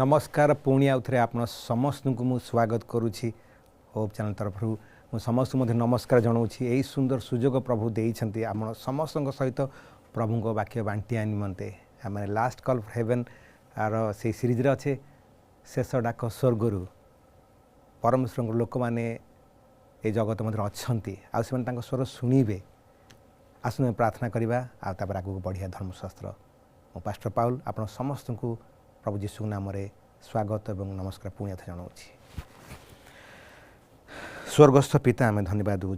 नमस्कार पुणी आउ थे आप समस्त को मु स्वागत करुँची होप चैनल तरफ मु समस्त नमस्कार जनाऊँ यही सुंदर सुजोग प्रभु देइछंती आम समस्त सहित प्रभु को वाक्य बांटिया निमंते आम लास्ट कॉल फॉर हेवन आर से सीरीज अच्छे शेष डाक स्वर्गरु परमेश्वर लोक मैंने ये जगत मध्य अच्छा स्वर शुणे आसु प्रार्थना करवा आगे बढ़िया धर्मशास्त्र मो पास्टर पाउल आप समस्त को प्रभु जीशु नाम रे स्वागत एवं नमस्कार पुण्य जनाऊँ। स्वर्गस्थ पिता आम धन्यवाद दूँ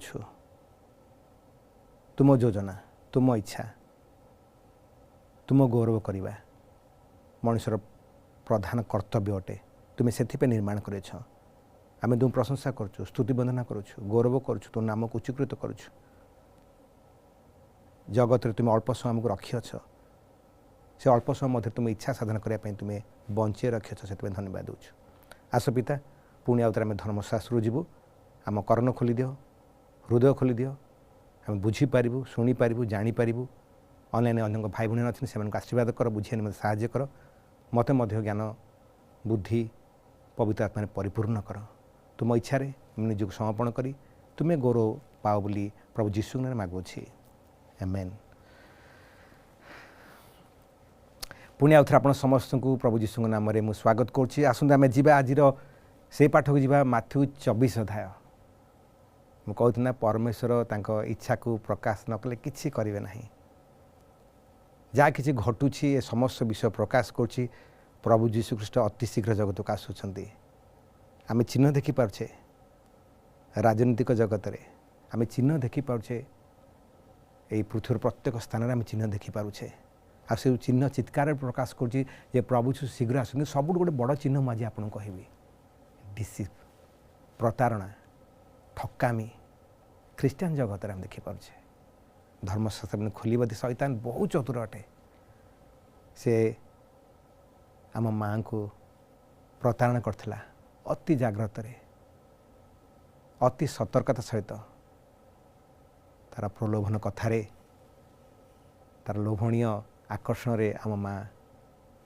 तुम योजना तुम इच्छा तुम गौरव करवा मनुष्यर प्रधान कर्तव्य अटे तुम्हें से निर्माण कर आम तुम प्रशंसा करुँ स्तुति वंदना करुँ गौरव करुँ तुम नाम को उच्चीकृत करुँ जगत तुम अल्प समय आमको रखिछ से अल्प समय मध्य तुम इच्छा साधन करने तुम्हें बंचे रखिछ से धन्यवाद दूँ। आस पिता पुणी आउ आम धर्मशास्त्र जीवु आम कर्ण खोली दियो हृदय खोली दियो आम बुझीपारू शुणिपारू जानीपारू ऑनलाइन अन्य भाई भूणी अच्छे से आशीर्वाद कर बुझे मत साहाय्य कर मत ज्ञान बुद्धि पवित्र आत्मा परिपूर्ण कर तुम इच्छा निजक समर्पण करी तुम्हें गौरव पाओ बोली प्रभु जीशु नाम मागुछि आमेन। पुणी आउ थे आप समस्त को प्रभु जीशु नाम रे मु स्वागत करुँची आसंता आम जा आज से पाठ को जा माथ्यू 24 अध्याय मु कहूँ परमेश्वर तांको इच्छा को प्रकाश न कले किछि करिवे नाही जहाँ किसी घटुची ए समस्त विषय प्रकाश करुँची प्रभु जीशु ख्रीष्ट अति शीघ्र जगत को आसुचंती आम चिन्ह देखी पार्छे राजनीतिक जगत रे आम चिन्ह देखी पार्छे यही पृथ्वी प्रत्येक स्थान में आम चिन्ह देखी पारुछे आ से चिन्ह चित्कार प्रकाश करुँची जे प्रभु शीघ्र आसुँच सब गोटे बड़ चिन्ह मुझे आपको कहबी डिसिप प्रतारणा ठकामी ख्रीस्टान जगत आम देखिपारे धर्मशास्त्र खोल शैतान बहुत चतुर अटे से आम माँ को प्रतारणा करथिला अति जाग्रत अति सतर्कता सहित तार प्रलोभन कथारे तार लोभणीय आकर्षण रे आम माँ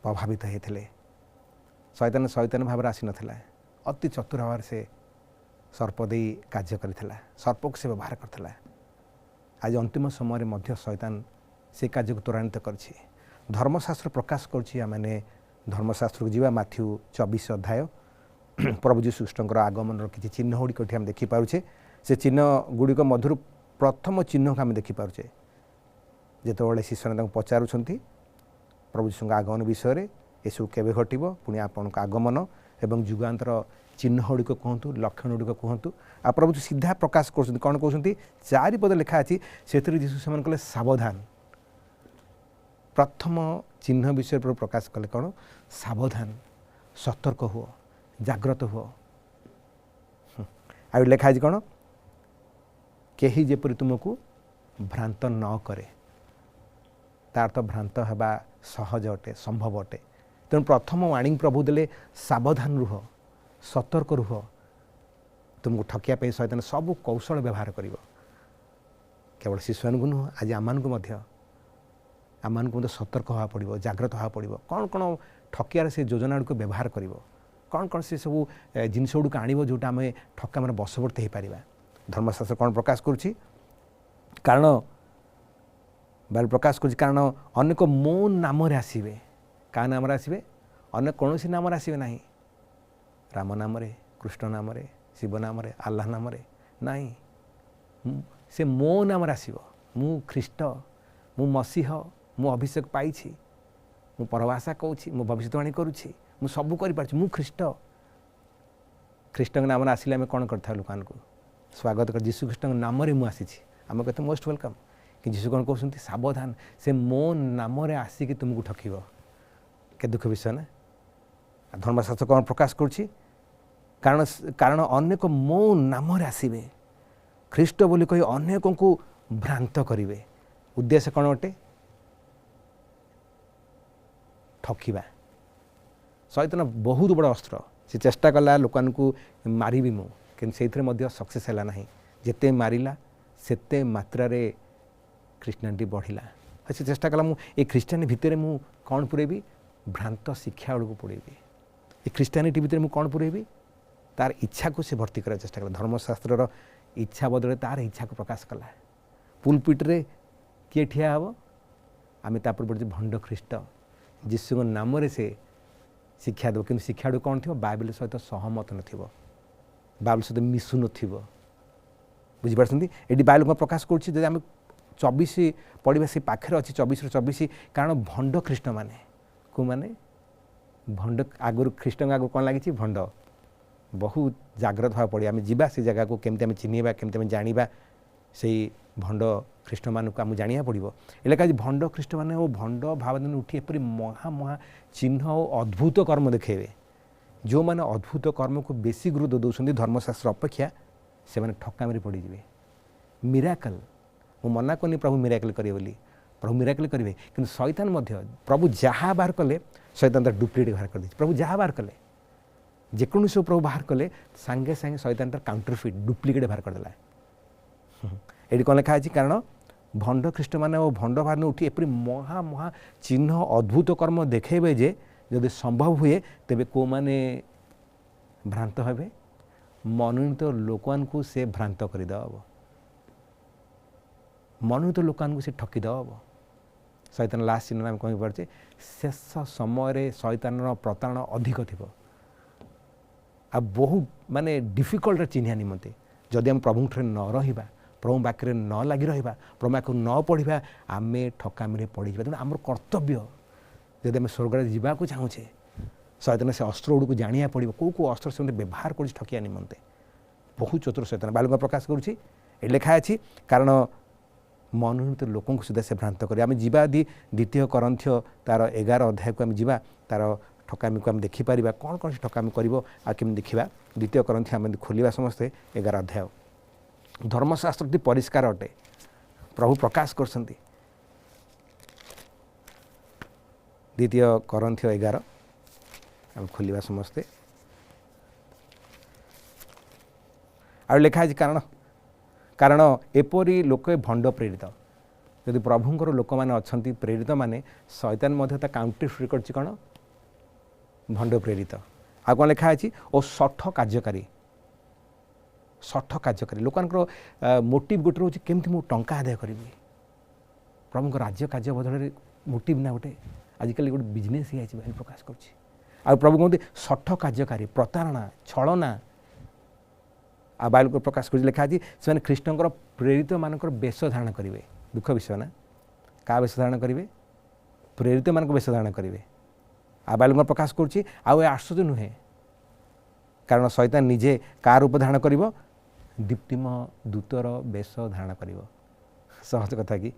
प्रभावित होते शैतान शैतान भाव आसी नाला अति चतुर भाव से सर्प दे कार्य करथिला सर्प को से व्यवहार करथिला आज अंतिम समय मध्य शैतान से कार्य को त्वरान्वित करछि धर्मशास्त्र प्रकाश करछि आमने धर्मशास्त्र को जीवा माथ्यू 24 अध्याय प्रभु जीशु ख्रीष्टर आगमन किसी चिन्ह गुड़िक आम देखिपारे से चिन्ह गुड़िक मधुर प्रथम चिन्ह को आम देखिपारे जिते शिष्य पचारुंट प्रभु जीशु आगमन विषय ये सब केवे घटव पुणी आपण आगमन एवं जुगान्तर चिन्ह गुड़िक कहतु लक्षण गुड़िक कहतु आ प्रभु सीधा प्रकाश कर कौन कहते 4 पद लिखा अच्छी से जीशु से कहले सावधान प्रथम चिन्ह विषय पर प्रकाश कले कौन सावधान सतर्क हुओ जाग्रत हुओ आ लिखा है कौन कहीं जेपरी तुमको भ्रांत न करे तार तो भ्रांत होगा सहज अटे संभव अटे तेणु प्रथम वाणी प्रभु देले सावधान रुह सतर्क रुह तुमको ठकिया शैतान सब कौशल व्यवहार कर केवल शिशु मान नुह आज आम को सतर्क हवा पड़ो जाग्रत हवा पड़ो कौन कौन ठकियार से योजना गुड़िक व्यवहार कर कौन कौन से सब जिनस गुड़िक आण जोटा आम ठका मैं बशवर्ती हो पार धर्मशास्त्र कौन प्रकाश करुँची कारण बाइबल प्रकाश करुँची कारण अनेक मो नाम आसवे क्या नाम आसवे अनेक कौन नाम आसवे ना राम नाम कृष्ण नाम शिव नाम आल्लाह नाम नहीं से मो नाम आसव मु ख्रीष्ट मु मसीह मु अभिषेक पाई मु परभाषा कहूँ मु भविष्यवाणी करुँची मु सबू कर मु ख्रीष्ट ख्रीष्ट नाम आसिले आम कौन करता लोकान को स्वागत कर जीशु ख्रीष्ट नाम मु आसी आम कहते मोस्ट वेलकम कि जीशु कौन कहते सावधान से मो नाम आसिक तुमको ठकिब के दुख विषय ना धर्मशास्त्र कौन प्रकाश करुँची कारण कारण अनेक मो नाम आसवे ख्रीष्ट बोली कही अनेक को भ्रांत करेंगे उद्देश्य कौन अटे ठकिबा शैतान बहुत बड़ा अस्त्र से चेष्टा कला लोकान को मारिबी मु कि से सक्सेस है ना जिते मारिला सेते मात्रा रे ख्रीष्टियानिटी बढ़िला से चेष्टा कला ये ख्रीष्टियानी भितर मु कौन पुरेबी भ्रांत शिक्षा गुड़ पुरेबी ये ख्रीष्टियानिटी भितर मुझे कौन पुरेबी तार इच्छा को से भर्ती करार चेष्टा कला धर्मशास्त्र इच्छा बदल तार इच्छा को प्रकाश कला पुलपिट्रे किए ठिया हम आम तापर पड़े भंड ख्रीष्ट जीशु नाम से शिक्षा देव कि शिक्षा कौन थी बाइबल सहित सहमत न बाइबल सहित मिशु न बुझीपार ये बाइबल को प्रकाश करें 24 पढ़ा से पाखे अच्छी 24 ରୁ 24 कारण भंड ख्रीष्ट माने को माने भंड आगुरी ख्रीष्ट आगु कौन लगी भंड बहुत जाग्रत भाव पड़े आम जा से जगह को केमती आम चिन्हवा केमती आम जाना से भंड ख्रीष्ट मान को आम जाना पड़ो ये कहा भंड ख्रीष्ट मैंने वो भंड भावना उठी एपरी महा महा चिन्ह और अद्भुत कर्म देखेबे जो मैंने अद्भुत कर्म को बेसी गुरुत्व दौरान धर्मशास्त्र अपेक्षा से मैंने ठकामी पड़े मिराकल मु मना करनी प्रभु मिराकल करेंगे बोली प्रभु मिराकल करेंगे कि शैतान प्रभु जहाँ बाहर कले शैतान तार डुप्लीकेट बाहर कर प्रभु जहाँ बाहर कले जेकोसी सब प्रभु बाहर कले सांगे सांगे शैतान तार काउंटरफिट डुप्लीकेट बाहर करदेला ये कौन लिखा है कारण भंड ख्रीष्ट मैंने वो भंड बाहर उठी एपरी महा महा चिन्ह अद्भुत कर्म देखेबे जे जदि संभव हुए तेबे को माने भ्रांत हेबे मनोनीत लोक से भ्रांत करदेव मनोनीत लोक से ठकीदेव शैतान लास्ट चिन्ह आम कहीपे शेष समय शैतान प्रतारण अधिक थी आ बहुत माने डिफिकल्ट चिन्ह निमंते जदि आम प्रभु न रहा प्रभु पाखे न लगी रहा प्रभु पाख न पढ़ा आम ठकामी पड़ तेणु आम कर्तव्य जदि आम स्वर्ग जावाक चाहूचे शैतान से अस्त्र गुड़ को जाना पड़ो कौ अस्त्र से व्यवहार कर ठकिया निमंते बहुत चतुर शैतान बालुका प्रकाश करुँच लिखा अच्छी कारण मनोनीत लोक सुधा से भ्रांत कर आम जा द्वितीय करंथ्य तार 11 अध्याय को आम जा तार ठकामी को आम देखिपर कौन कौन से ठकामी कर आम देखा द्वितीय करंथ्य आम खोलिया समस्ते 11 अध्याय धर्मशास्त्र परिष्कार अटे प्रभु प्रकाश कर द्वितीय करंथ्य 11 आम खोलिया समस्ते आ लिखा है कारण कारण एपरी लोक भंड प्रेरित यदि प्रभुंर लोक मैंने अच्छा प्रेरित माने शैतान काउंटरफिट कर कौन भंड प्रेरित आ कौन लिखा है और सठ कार्यकारी लोक मोटिव गोटे रोचे केमती मु टंका आदाय करी प्रभु राज्य कार्य बदल मोटिव ना गोटे आजिकल गोटे बिजनेस ही प्रकाश कर प्रभु कहते सठ कार्यकारी प्रतारणा छलना आ बाइबल को प्रकाश कर लिखा है से ख्रीष्टर प्रेरित मानक बेश धारण करेंगे दुख विषय ना क्या बेश धारण करेंगे प्रेरित मानक बेश धारण करेंगे आ बाइबल को प्रकाश करुँच आश्चर्य नुहे कारण शैतान निजे का रूप धारण कर दीप्तिम दूतर बेश धारण कर सहज कथा कि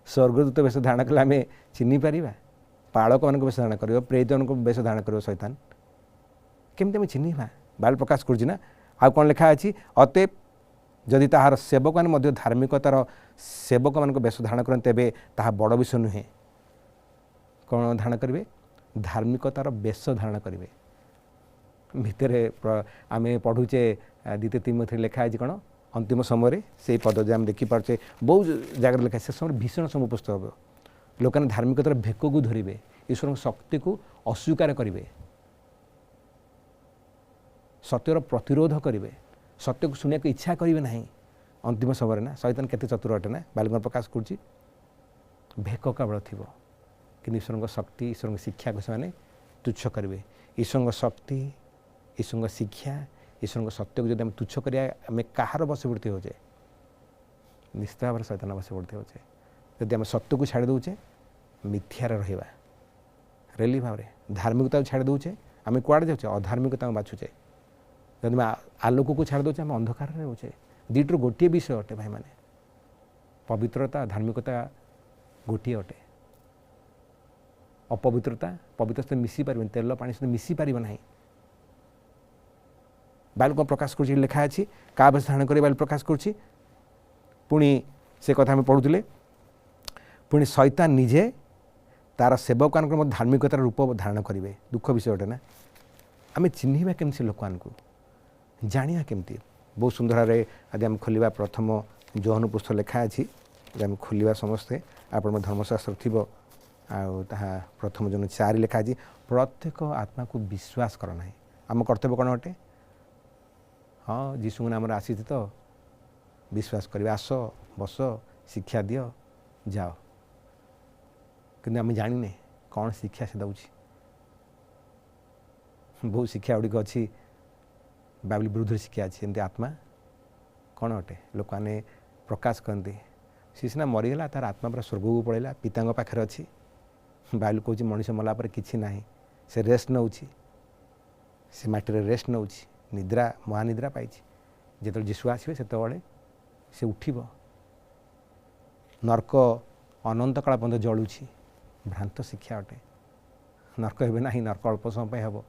स्वर्गदूत बेश धारण कले आम चिन्ह पार पालक मान बेश धारण कर प्रेरित मान बेश धारण कर शैतान केमती आम चिन्हवा बाइबल प्रकाश करुँच आ कौन लिखा अच्छी अतएव जदि ताहार सेवक मैंने धार्मिकतार सेवक मान बेश धारण करें तेबे ताहा बड़ विषय नुहे कौन धारण करेंगे धार्मिकतार बेश धारण करेंगे भितर आम पढ़ुचे द्वितीय तीमुथी लिखा है कौन अंतिम समय से पद जो आम देखिपारे बहुत जगह लिखा से समय भीषण समुपस्थ हे लोक धार्मिकतार भेक को धरवे ईश्वर शक्ति को अस्वीकार करेंगे सत्यर प्रतिरोध करेंगे सत्य को शुणा को इच्छा करेंगे ना अंतिम समय ना शैतान केते चतुर अटे ना बाइबल प्रकाश करुँच भेक केवल थी कि ईश्वर शक्ति ईश्वर शिक्षा को से तुच्छ करेंगे ईश्वर शक्ति ईश्वर शिक्षा ईश्वर सत्य को जब आम तुच्छ करें कहार बशवर्ती होचे निश्चित भाव शैतान बशवर्ती होचे जदि आम सत्य को छाड़ दौचे मिथ्यार रहा रेली भाव धार्मिकता छाड़ दौचे आम कुआड़े जाऊे अधार्मिकता बाछुचे जब आलोक को छाड़ दौचे आम अंधकार रोचे दुईटर गोटे विषय अटे भाई माने पवित्रता धार्मिकता गोटे अटे अपवित्रता पवित्र सहित मिसी पार तेल पानी सहित मिसी पार ना बाइबल को प्रकाश कर लिखा अच्छी क्या बेश धारण कर बाइबल प्रकाश करुँच पुणी से कथा आम पढ़ुले पुणी शैतान निजे तार सेवक मान धार्मिकतार रूप धारण करेंगे दुख विषय अटे ना आम चिन्हवा केमती लोक जाना केमती बहुत सुंदर भाव आज आम खोलिया प्रथम जोहन पुस्तक लिखा अच्छी आम खोलिया समस्ते आपण धर्मशास्त्र थी प्रथम जन 4 लिखा प्रत्येक आत्मा को विश्वास करना है आम कर्तव्य कौन अटे हाँ जीशु नाम आसी तो विश्वास करें आस बस शिक्षा दि जाओ कि आम जाने कौन शिक्षा से दौर बहुत शिक्षा गुड़िक अच्छी बाइबल विरुद्ध शिक्षा अच्छी जमी आत्मा कौन अटे लोक मैंने प्रकाश करते सी सीना मरीगला तार आत्मा पूरा स्वर्ग को पलैला पिता पाखे अच्छी बाइबल कहूँ मनीष मला पर किसी ना से रेस्ट नौ से माटी रेस्ट नौ निद्रा महानिद्रा पाई जो जीशु आसवे से से उठिब नर्क अनंत काल पर्यंत जलुची भ्रांत शिक्षा अटे नर्क हे ना नर्क अल्प समय हम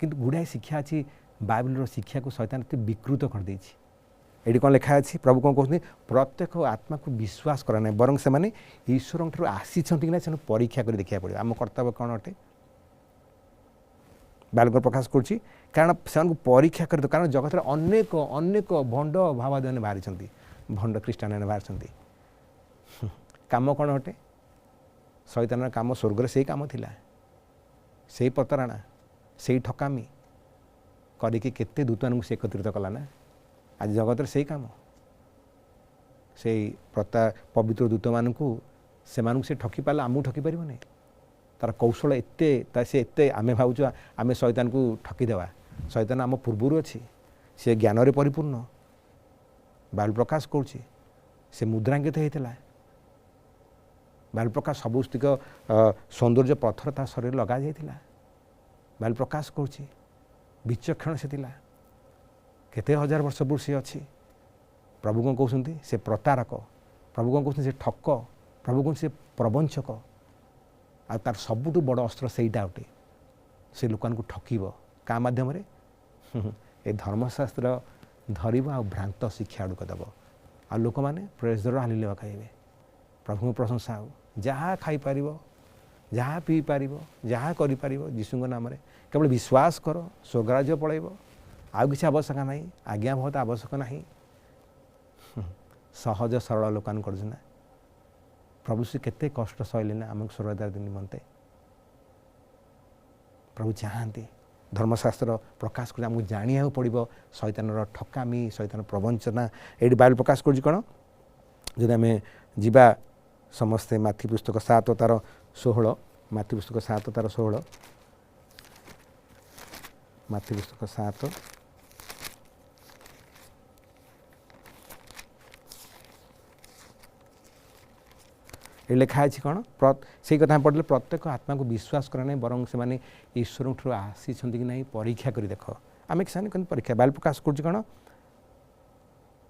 किंतु गुड़ाए शिक्षा अच्छी बाइबल शिक्षा को शैतान विकृत कर देछि ये कौन लिखा अच्छी प्रभु कौन कहते प्रत्येक आत्मा को विश्वास करा ना बरं से ईश्वर ठार आसी कि ना परीक्षा कर देखा पड़े आम कर्तव्य कौन अटे बाइबल प्रकाश करुच्ची कारण से परीक्षा कर कारण जगत में अनेक अनेक भंड भावादी मैंने बाहरी भंड ख्रीष्टान मैंने बाहरी काम कौन अटे शैतान काम स्वर्ग से काम थिला से प्रतारणा से ठकामी करके केते दूत मानू से एकत्रित कला ना आज जगत से काम से पवित्र दूत मानू से ठकी पाला आमको ठकी पार नहीं तार कौशल एते आमे भावुँ आमे शैतान को ठकीदेवा शैतान आम पूर्वर अच्छी सी ज्ञान रे परिपूर्ण बाइबल प्रकाश करुच्ची से मुद्रांकित होता बाइबल प्रकाश सबुस्तिक सौंदर्य पत्थर ता शरीर लगा जाइथिला बाइबल प्रकाश करुच्ची विचक्षण से तिला केते हजार वर्ष पूर्व सी अच्छी प्रभु कौन कहते से प्रतारक प्रभु कौन कहते से ठक प्रभु कौन से प्रवंचक आ तार सबुठ बड़ अस्त्र सेटा उठे से लोक ठकीब क्या मध्यम ए धर्मशास्त्र धरब आ भ्रांत शिक्षा आड़क दब आ लोक मैंने प्रेस दर हालिले कहे प्रभु प्रशंसा हो जहाँ खाईपर जहाँ पी पार जहाँ कर जीशु नाम केवल विश्वास कर स्वर्गराज्य पलैब आउ किसी आवश्यक ना आज्ञा बहुत आवश्यक ना सहज सरल लोक कर प्रभु से केते कष्ट सहले ना आम स्वर्गद्वार निमंते प्रभु चाहते धर्मशास्त्र प्रकाश कर आमको जाना पड़ो शैतान ठकामी शैतान प्रवंचना ये बाइबल प्रकाश कर कौन जब आम जा समस्ते माथी पुस्तक 7 तार 16 माथी पुस्तक 7 तार 16 माथी पुस्तक 7 ये लिखा है कौन से कथा पढ़ले प्रत्येक आत्मा को विश्वास करना बरं से माने ईश्वर ठार आसी कि ना परीक्षा कर देख आम परीक्षा बाइबल प्रकाश कर कौन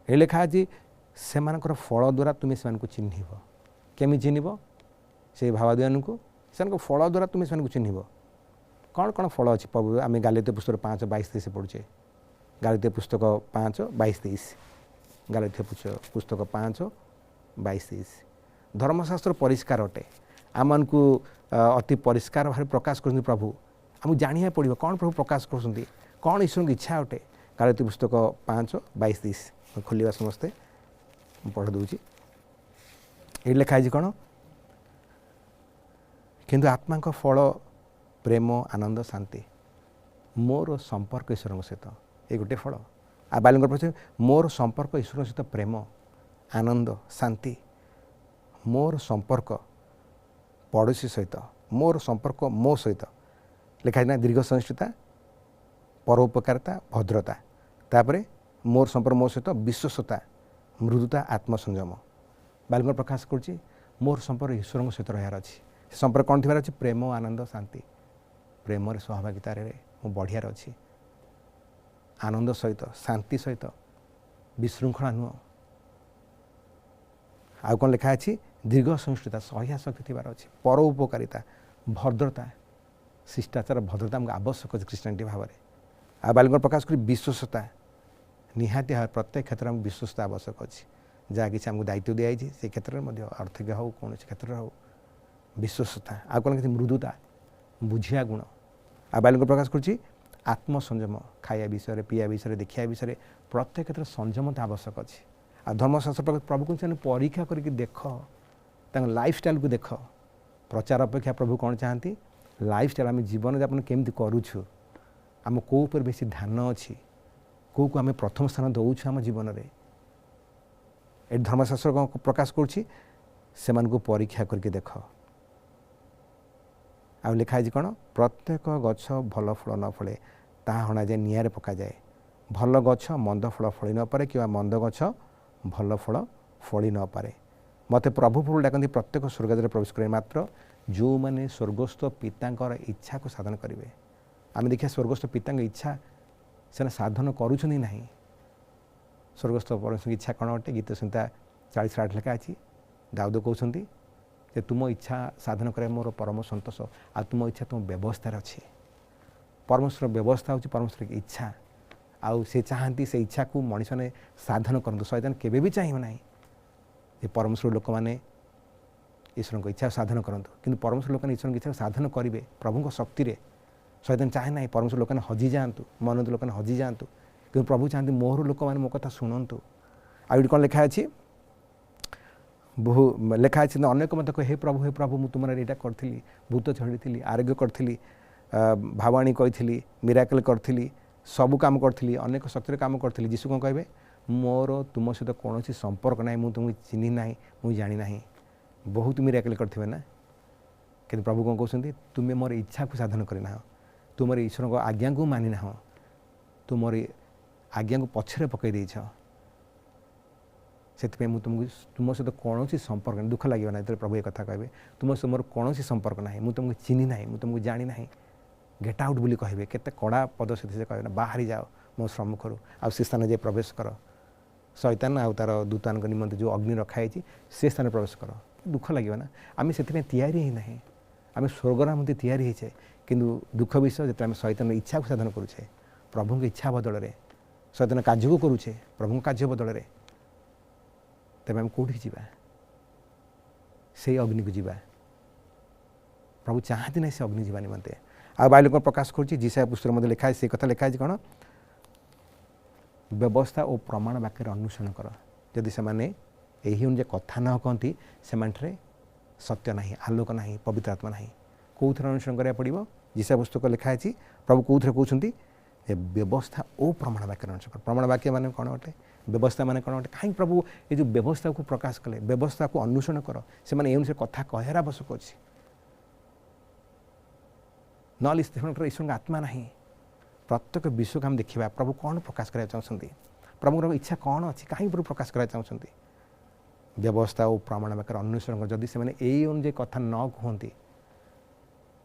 ये लिखा है से फल द्वारा तुम्हें से चिन्हब केमी चिन्हब से भावादी को से फल द्वारा तुम्हें से चिन्हब कौन कौन फल अच्छी प्रभु आम गालातिया पुस्तक 5:22-23 पढ़ुचे गालातिया पुस्तक 5:22-23 गालातिया पुस्तक 5:22-23 धर्मशास्त्र परिष्कार अटे आम को अति परिष्कार भाव प्रकाश कर प्रभु आमको जाना पड़ो कौन प्रभु प्रकाश कर कौन ईश्वर की इच्छा अटे गालातिया पुस्तक 5:22-23 खोलिया समस्ते पढ़ दूची ये लिखा है कौन किंतु आत्मा का फल प्रेम आनंद शांति मोर संपर्क ईश्वर सहित ये गोटे फल आ बाइबल पढ़े मोर संपर्क ईश्वर सहित प्रेम आनंद शांति मोर संपर्क पड़ोशी सहित मोर संपर्क मो सहित लिखा ना दीर्घ सहिष्णुता परोपकारिता भद्रता तापरे मोर संपर्क मो सहित विश्वसता मृदुता आत्मसंयम बाइबल प्रकाश करुच्ची मोर संपर्क ईश्वर सहित रहार अच्छी संपर्क कौन थी अच्छी प्रेम आनंद शांति प्रेम सहभागितार मु बढ़ियार अच्छी आनंद सहित शांति सहित विशृंखला नुह आउ कौन लिखा अच्छी दीर्घ सहिष्णुता सह्या शक्ति थी अच्छी परोपकारिता भद्रता शिष्टाचार भद्रता आमको आवश्यक अच्छे ख्रीष्टानिटी भाव में आ बाइबल प्रकाश कर विश्वसता निहाती भाव प्रत्येक क्षेत्र में विश्वसता आवश्यक अच्छी जहाँ किसी आमको दायित्व दिखाई से क्षेत्र में आर्थिक हो कौन क्षेत्र हो विश्वसता आ कौन मृदुता बुझिया गुण आ बाइबल प्रकाश कर आत्मसंयम खाया विषय पीया विषय देखा विषय प्रत्येक क्षेत्र संयमता आवश्यक अच्छी आ धर्मशास्त्र प्रभु को परीक्षा करके देख लाइफ स्टाइल को देख प्रचार अपेक्षा प्रभु कौन चाहती लाइफस्टाइल आम जीवन यापन केमती करुछु आम कौ पर बेसी ध्यान अच्छी कौ को आम प्रथम स्थान दौछु आम जीवन में ये धर्मशास्त्र कौन प्रकाश करुच्ची से परीक्षा करके देख आ लिखाई कौन प्रत्येक गछ भल फल न फले ताहा हणा जाए निआरे पका जाए भल गछ मंद फल फली न पारे कि मंद गछ भल फल फली न पारे मत प्रभु प्रभु डाकती प्रत्येक स्वर्गद्वार प्रवेश करें मात्र जो मैंने स्वर्गस्थ पिता इच्छा को साधन करेंगे आम देखिए स्वर्गस्थ पिता इच्छा से साधन करुँच ना स्वर्गस्थ परमेश्वर इच्छा कौन अटे गीत संहिता 40:8 लिखा अच्छी दाऊद कहते जे तुम इच्छा साधन करे मोर परम संतोष आ तुम इच्छा तुम व्यवस्था अच्छे परमेश्वर व्यवस्था हूँ परमेश्वर की इच्छा आउ से चाहती से इच्छा को मनीष ने साधन करूँ शैतान केवे भी चाहिए ना ये परमेश्वर लोक मैंने ईश्वर को इच्छा साधन करूँ कि परमेश्वर लोक ईश्वर की इच्छा साधन करेंगे प्रभु शक्ति रे शैतान चाहे ना परमेश्वर लोक हजि जातु मन लोक हजि जातु कि प्रभु चाहती मोहर लोक मैंने मो कथा शुणु आउ कौन लिखा अच्छी बहु लिखा अच्छे अनेक मत हे प्रभु मुझे तुम यहाँ करी भूत छड़ी आरोग्य करी भावाणी कही मिराकल करी सबू कम करी अनेक शक्ति कम करी जीशु कौन कहे मोर तुम सहित कौन संपर्क ना मुझे तुमको चिन्ह ना मुझे जानी ना बहुत मिराकल करते ना कि प्रभु कौन कहते तुम्हें मोर इच्छा को साधन करना तुम ईश्वर को आज्ञा को मानि ना तुम आज्ञा को पछरे पकई देछ से तुमको तुम सहित कौन संपर्क नहीं दुख लगे ना प्रभु ये कथा कहे तुम सहित मोर कौन संपर्क ना मुझे तुमको चिन्ह ना मुझे तुमको जानी ना गेट आउट बोली कहे केते कड़ा पद से कहे ना बाहरी जाओ मो सम्मुखर आउ से स्थान जाए प्रवेश कर शैतान आउ तार दूतान निमंत जो अग्नि रखाई से स्थान प्रवेश कर दुख लगे ना आम से तैयारी ना आम स्वर्गर मध्य तैयारी होचे किंतु दुख विषय जो आम शैतान इच्छा को साधन करुचे प्रभु की इच्छा बदल में शैतान कार्य को करुचे प्रभु कार्य बदल में तेज आम कौटी जावा से अग्नि को जावा प्रभु चाहती ना से अग्नि जावा निमंते आ बाइबल को प्रकाश करुच्ची जिसाया पुस्तक मध्य लिखाए से कथा लिखाई कौन व्यवस्था और प्रमाण वाक्य अन्वेषण कर जदि से यही अनुसार कथा न कहती से सत्य ना आलोक ना पवित्र आत्मा ना कौ थे अनुसरण करा पड़ो जिसा पुस्तक लिखाई प्रभु कौ थे कहते व्यवस्था और प्रमाण वाक्य अनुसरण कर प्रमाण वाक्य मान कौन अटे व्यवस्था मान कौन अटे कहीं प्रभु ये जो व्यवस्था को प्रकाश कले व्यवस्था को अन्वेषण कर से अनुसार कथा कहर आवश्यक अच्छी ना ईश्वर आत्मा ना प्रत्येक विश्व को हम देखा प्रभु कौन प्रकाश करना चाहते प्रभुर इच्छा कौन अच्छी कहीं प्रभु प्रकाश करना चाहते व्यवस्था और प्रमाण वाक्य अन्वेषण कर जदि से यही अनुसार कथा न कहते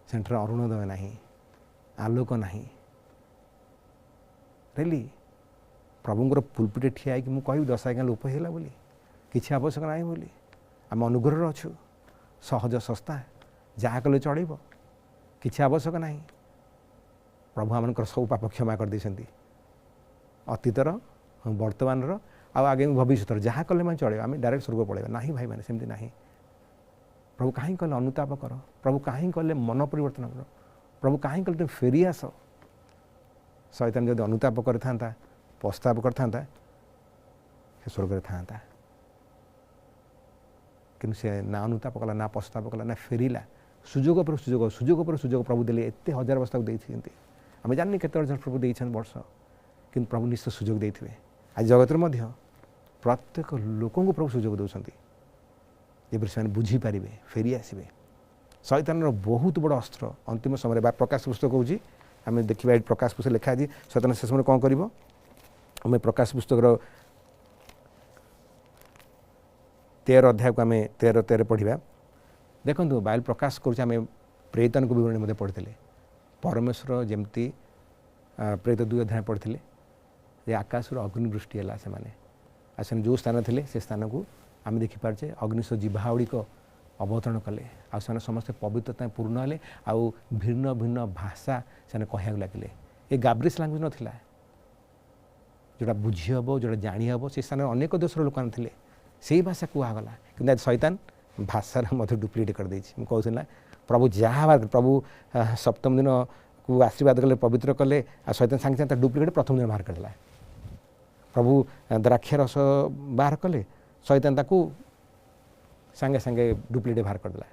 से अरुणोदय ना आलोक ना रेली प्रभुंर पुलपिटे ठिया है कि मुझे कह 10 आज्ञा लोप होगा बोली किसी आवश्यक ना बोली आम अनुग्रह अच्छु सहज सस्ता जहाँ कले चलो किसी आवश्यक ना प्रभु आम सब पाप क्षमा कर देते अतीतर वर्तमान आगे भविष्य जहाँ कले मैं चलो आम डायरेक्ट स्वर्ग पड़ेगा ना भाई मैंने सेमती ना प्रभु कहीं कहले अनुताप कर प्रभु कहीं कहले मन परिवर्तन कर प्रभु कहीं कहले तुम फेरी आस शैतान जब अनुताप करता पश्चाताप करता से स्वर्ग था कि से ना अनुताप कला ना पश्चाताप कला ना फेरला सुजोग पर सुजोग सुजोग पर सुजोग प्रभु देले एत हजार वर्ष तक आम जानी केत हजार प्रभु देते वर्ष कि प्रभु निश्चय सुजोग देते आज जगत में प्रत्येक लोक प्रभु सुजोग दौरान ये से बुझीपारे फेरी आसवे शैतान बहुत बड़ अस्त्र अंतिम समय प्रकाश पुस्तक कौच आम देखा प्रकाश पुस्तक लिखा है शैतान से समय कौन कर आम प्रकाश पुस्तक 13 अध्याय को आम 13 पढ़ा देखो बाइबल प्रकाश करें प्रेतन को विवरणी पढ़ते परमेश्वर जमती प्रेत 2 अध्याय पढ़ते जे आकाश अग्निवृष्टि है से जो स्थान थे से स्थान को आम देखिपारे अग्निश जीवावड़ी को अवतरण कले आ समस्ते पवित्रता पूर्ण हेले आउ भिन्न भिन्न भाषा से कह लगे ये गाब्रियस लैंग्वेज नाला जोटा बुझी हम जोटा जाणी हम से स्थान अनेक देशर लोक थे से भाषा कहगला कि शैतान भाषार मत डुप्लीकेट कर देछि कहूँ प्रभु जहाँ प्रभु सप्तम दिन को आशीर्वाद कले पवित्र कले आ शैतान सांगे सांगे डुप्लीकेट प्रथम दिन बाहर करदेला प्रभु द्राक्षा रस बाहर कले शैतान ताकू सांगे सांगे डुप्लीकेट बाहर करदेला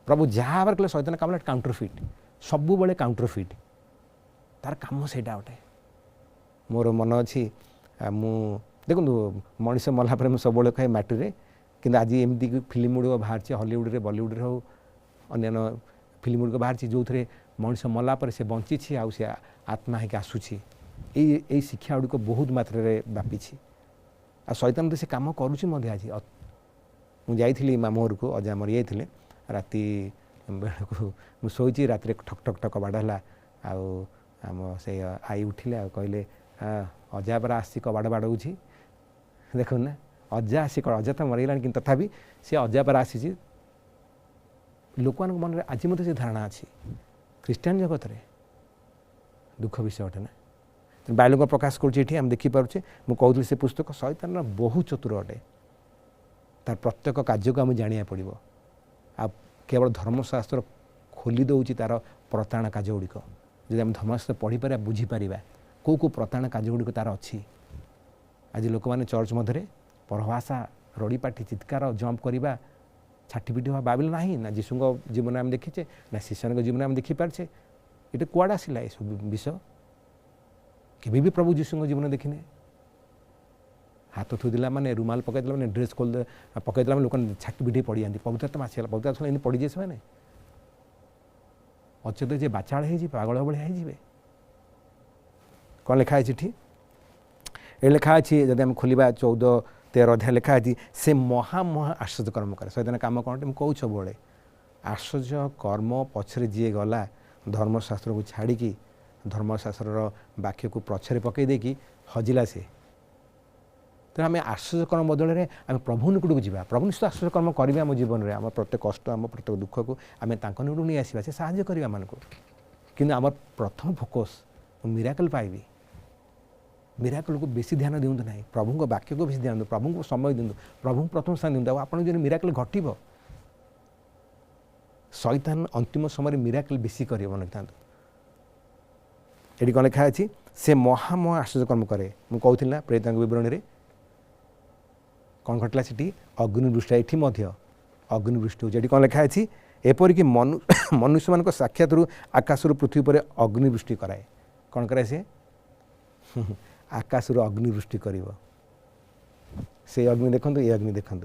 प्रभु जहाँ बार कले शैतान काम काउंटरफिट सबु बड़े काउंटरफिट तार काम सेटा गोटे मोर मन अच्छी मु देखु मनीष मला पर सब कहे माटी कि आज एमती फिल्म गुड़िक बाहर हलीउड बलीउड हो अन्य फिल्म गुड़िक बाहर जो थे मनीष मला पर से बंची आउ से आत्मा होकर आसूसी यही शिक्षा गुड़िक बहुत मात्रा व्यापी आ शैतान तो से कम करुँच आज मुझे मामू घर को अजा मरी जाते राति बेलू मुझे शोची राति ठक ठक ठक कबाड़ है आम से आई उठिले कहले अजा पर आसी कबाड़ बाड़ौची देख ना अजा आसी अजा तो मरीगला कि तथापि सी अजा पर आसी लोक मन में आज मत से धारणा अच्छी ख्रीष्टान जगत में दुख विषय अटे ना बाइबल प्रकाश करें देखिपे मुझे कहूँ से पुस्तक शैतान बहुत चतुर अटे तार प्रत्येक कार्य को आम जाना पड़ो आ केवल धर्मशास्त्र खोली दौर तार प्रताड़ना कार्य गुड़िक जब आम धर्मशास्त्र पढ़ी पार बुझीपर कौ कौ प्रताड़ना कार्य गुड़िक तार अच्छी आज लोक मैंने चर्च मध्य परभाषा रड़ीपाटी चित्कार जंप करवा छाटिपिटी हवा बाइबल ना ना जीशु जीवन आम देखीचे ना शिष्य जीवन आम देखिपारे ये कुआड़े आसला ये सब विषय केबी भी प्रभु जीशु जीवन देखने हाथ थुदेला माने रुमाल पकईदेला मैंने ड्रेस खोल पकईदेला लोक छाटी पिटी पड़ जाती पवित्र आत्मा आसगला पवित्र आत्मा इन पड़ी जाए मैंने अचेत जे बाचाड़ हो पागल भाया हो कौन लिखा है चिठी ये लिखा अच्छी जब आम खोलिबा 14-13 अध्याय लिखा है से महा महा आश्चर्य कर्म करे शैतान काम कौन मुझे कहूँ सब आश्चर्य कर्म पछरे जी गला धर्मशास्त्र को छाड़ी धर्मशास्त्र वाक्य को पछरे पकई देकी हजिला से तो आम आश्चर्य कर्म बदल में आम प्रभु निकट को जावा प्रभु निश्चित आश्चर्य कर्म करेंगे आम जीवन में आम प्रत्येक कष्ट आम प्रत्येक दुख को आम निकट नहीं आसवा से साहाय्य करवा मानक कि आम प्रथम फोकस मिराकल पाइबी मिराकल को बेसी ध्यान दिंतु ना प्रभु को वाक्य को बेसी ध्यान प्रभु को समय दिंतु प्रभु प्रथम स्थान दिंतु आप जो मिराकल घटव शैतान अंतिम समय मिराकल बेसी कर मन था ये कौन लिखा अच्छी से महा महा आश्चर्य कर्म करे मुझे कहूँ ना प्रेरित विवरणी में कौन घटला सी अग्निवृष्टि ये अग्निवृष्टि हो कौन लिखा अच्छी एपरिक मनुष्य मान साक्षात आकाश पृथ्वी पर अग्निवृष्टि कराए कौन कराए सी आकाश अग्निवृष्टि कर से अग्नि देखो ये अग्नि देखो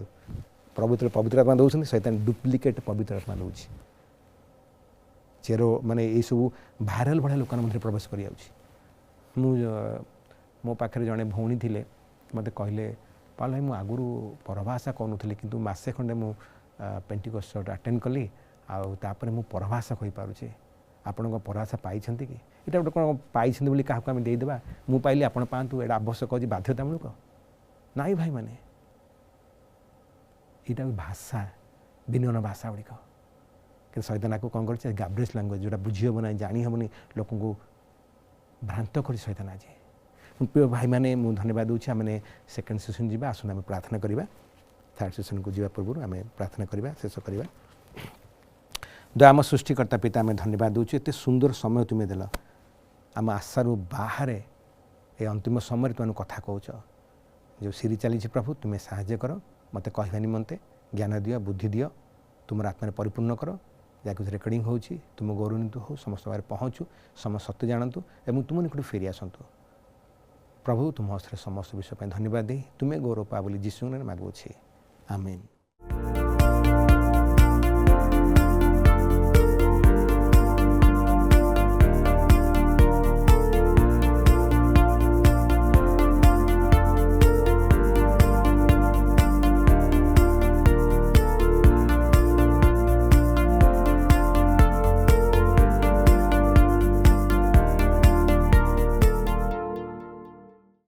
प्रभु पवित्र आत्मा दौरान शैतान डुप्लिकेट पवित्र आत्मा दौर चेरो माने ये सब भाइराल भाया लोक मध्य प्रवेश कर मो पाखे जड़े भौणी थे मत कहले पाल भाई मुझे आगुरी परभाषा कहूनी कि मसे खंडे मु पेंटिकस्ट अटेंड कली आपर मु परभाषा कहीपे आपण परभाषा पाई कि इटा गोटे कौन पाई क्या आम देदेबा मु पाइली आप पातु एटा आवश्यक अच्छी बाध्यतामूलक नाई भाई मैंने यहाँ भाषा विनयन भाषा गुड़िक कि शैतान को कौन कर गाब्रियस लैंग्वेज जोटा बुझी हेबना जानी हेबनी लोक भ्रांत कर शैतान आज प्रिय भाई मैंने मुझे धन्यवाद दूसरी आम सेकेंड सेसन जी आसन आम प्रार्थना करवा थर्ड सेसन को जीवा पूर्व आम प्रार्थना करवा शेष करवा दयाम सृष्टिकर्ता पिता आम धन्यवाद दूसरी एत सुंदर समय तुम्हें देल आम आशार बाहर ए अंतिम समय तुम कथा कौच जो सीरी चली प्रभु तुम्हें साहाय्य कर मत कहवा निमंते ज्ञान दियो बुद्धि दियो तुम आत्मा परिपूर्ण कर जहाँ कुछ रेकर्डिंग हो तुम गौरवान्वित हो समस्त बारे पहुँचू समस्त सत्य जानतु एवं तुम निकट फेरी आसतु प्रभु तुम हस्ते समस्त विषय धन्यवाद दे तुम्हें गौरव पा बोली जीशु नाम मागुछे आमेन।